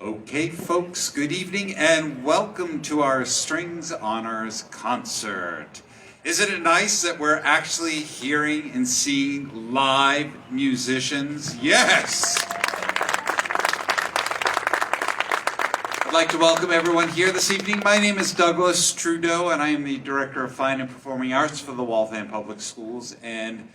Okay, folks, good evening and welcome to our Strings Honors concert. Isn't it nice that we're actually hearing and seeing live musicians? Yes! I'd like to welcome everyone here this evening. My name is Douglas Trudeau and I am the Director of Fine and Performing Arts for the Waltham Public Schools. And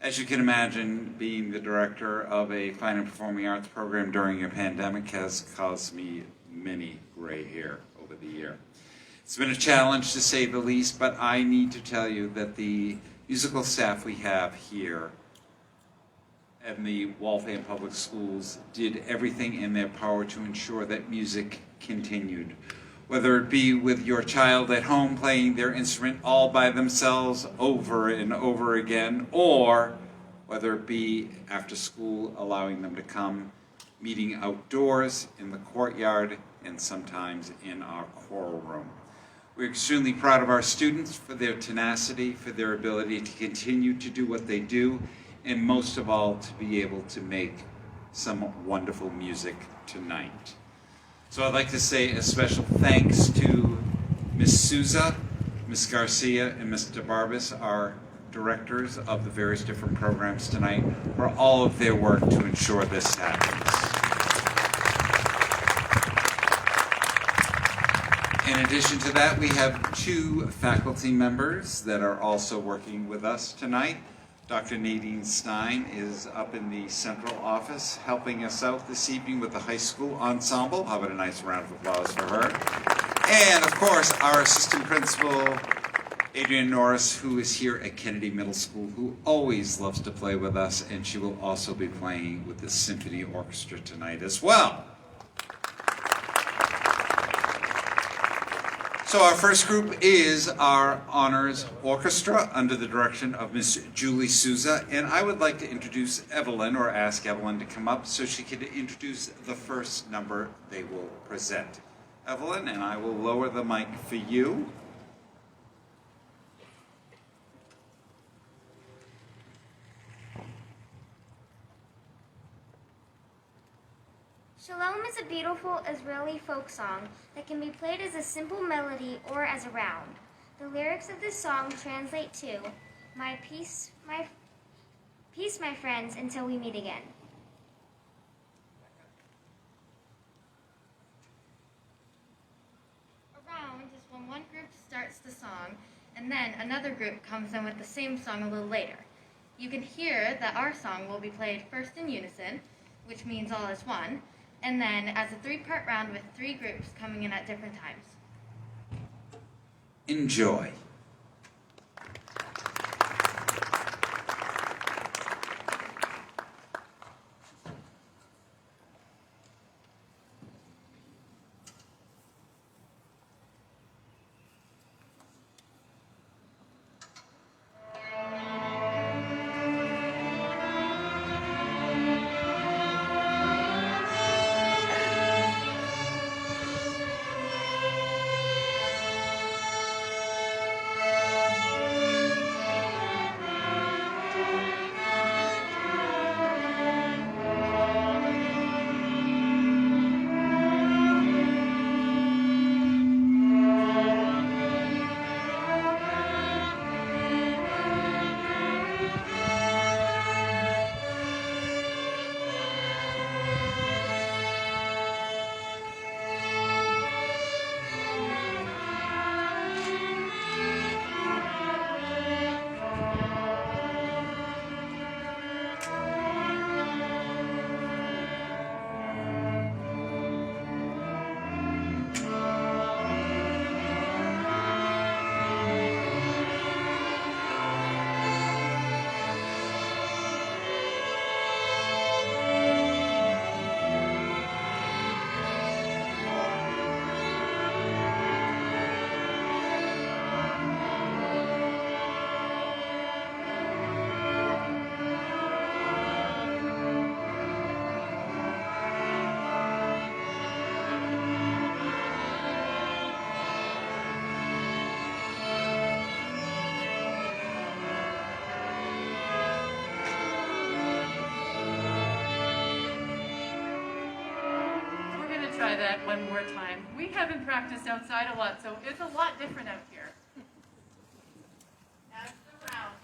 as you can imagine, being the director of a fine and performing arts program during a pandemic has caused me many gray hair over the year. It's been a challenge to say the least, but I need to tell you that the musical staff we have here at the Waltham Public Schools did everything in their power to ensure that music continued. Whether it be with your child at home playing their instrument all by themselves over and over again, or whether it be after school allowing them to come, meeting outdoors, in the courtyard, and sometimes in our choral room. We're extremely proud of our students for their tenacity, for their ability to continue to do what they do, and most of all, to be able to make some wonderful music tonight. So I'd like to say a special thanks to Ms. Souza, Ms. Garcia, and Mr. Barbas, our directors of the various different programs tonight, for all of their work to ensure this happens. In addition to that, we have two faculty members that are also working with us tonight. Dr. Nadine Stein is up in the central office helping us out this evening with the high school ensemble. How about a nice round of applause for her? And of course, our assistant principal, Adrienne Norris, who is here at Kennedy Middle School, who always loves to play with us, and she will also be playing with the Symphony Orchestra tonight as well. So our first group is our Honors Orchestra under the direction of Miss Julie Souza, and I would like to introduce Evelyn, or ask Evelyn to come up so she can introduce the first number they will present. Evelyn, and I will lower the mic for you. Shalom is a beautiful Israeli folk song that can be played as a simple melody or as a round. The lyrics of this song translate to, my peace, my friends, until we meet again. A round is when one group starts the song and then another group comes in with the same song a little later. You can hear that our song will be played first in unison, which means all as one, and then as a three-part round with three groups coming in at different times. Enjoy. that one more time. We haven't practiced outside a lot, so it's a lot different out here. That's the round.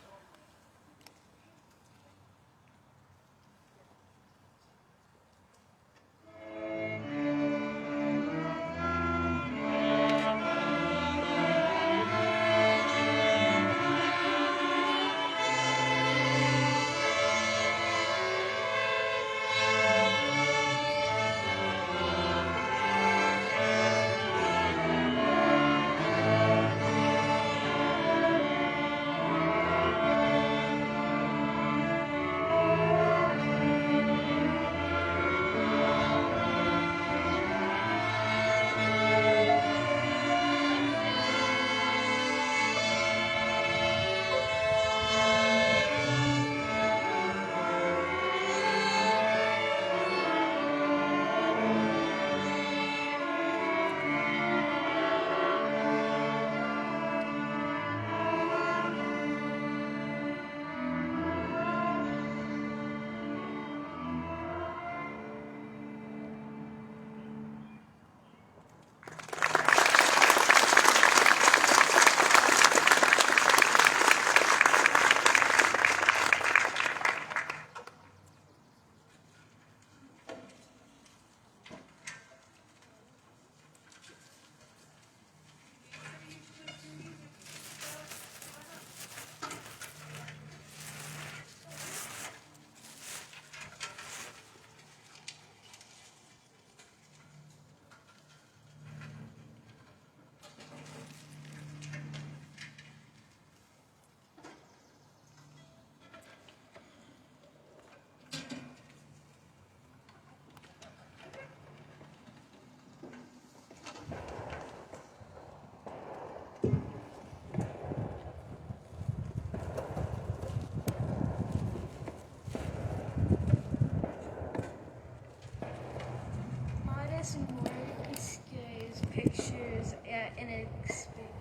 Pictures at an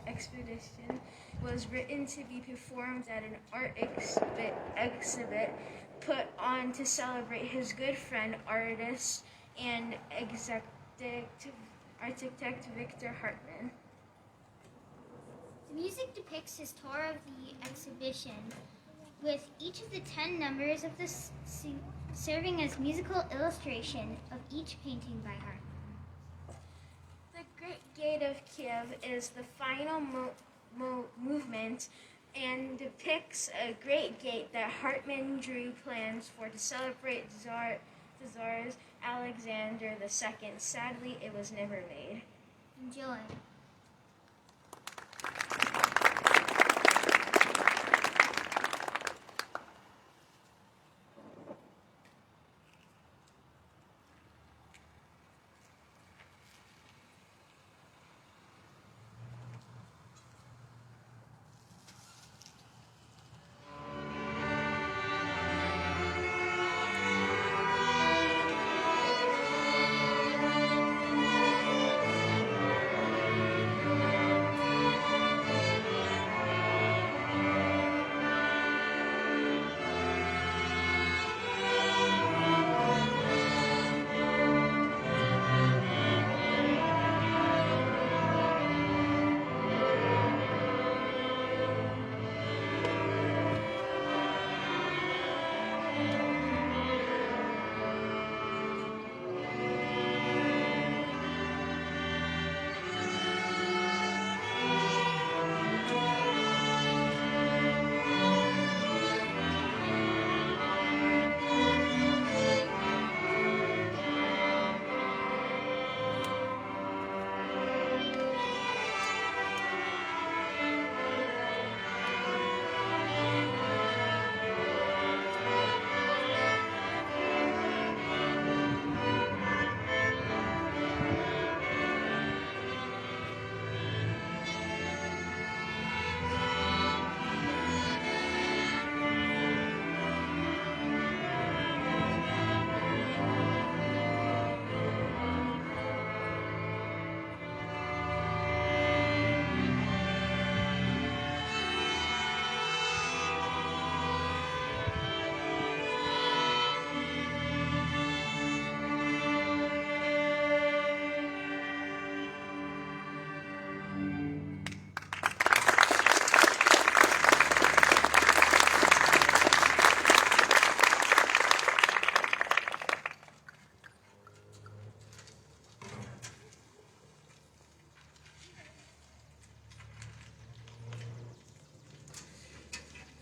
expedition was written to be performed at an art exhibit put on to celebrate his good friend, artist, and architect Victor Hartman. The music depicts his tour of the exhibition, with each of the 10 numbers of the serving as musical illustration of each painting by Hartman. The Great Gate of Kiev is the final movement and depicts a great gate that Hartman drew plans for to celebrate the Tsar's Alexander II. Sadly, it was never made. Enjoy.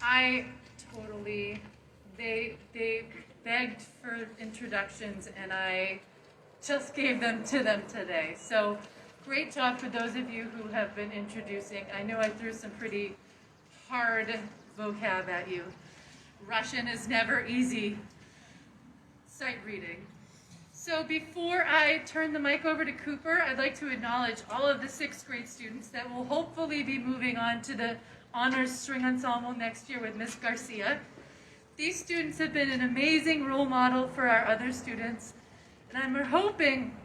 I totally, they begged for introductions and I just gave them to them today. So great job for those of you who have been introducing. I know I threw some pretty hard vocab at you. Russian is never easy. Sight reading. So before I turn the mic over to Cooper, I'd like to acknowledge all of the 6th grade students that will hopefully be moving on to the Honors String Ensemble next year with Miss Garcia. These students have been an amazing role model for our other students, and I'm hoping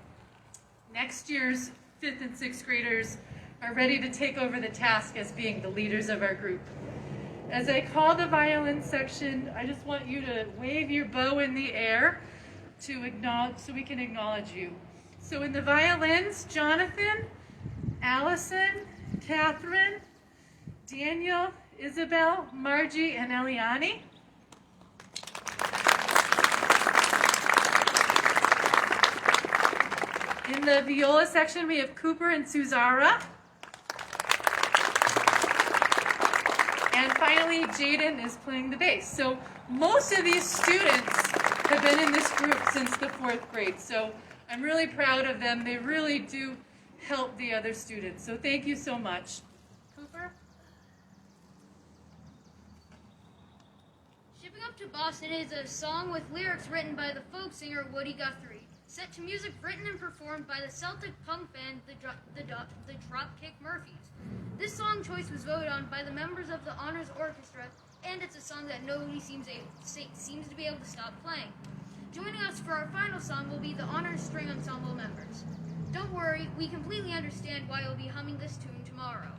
next year's 5th and 6th graders are ready to take over the task as being the leaders of our group. As I call the violin section, I just want you to wave your bow in the air to acknowledge, so we can acknowledge you. So in the violins, Jonathan, Allison, Catherine, Daniel, Isabel, Margie, and Eliani. In the viola section, we have Cooper and Suzara. And finally, Jaden is playing the bass. So most of these students have been in this group since the 4th grade. So I'm really proud of them. They really do help the other students. So thank you so much. Cooper? Shipping Up to Boston is a song with lyrics written by the folk singer Woody Guthrie, set to music written and performed by the Celtic punk band the Dropkick Murphys. This song choice was voted on by the members of the Honors Orchestra, and it's a song that nobody seems to be able to stop playing. Joining us for our final song will be the Honors String Ensemble members. Don't worry, we completely understand why you'll be humming this tune tomorrow.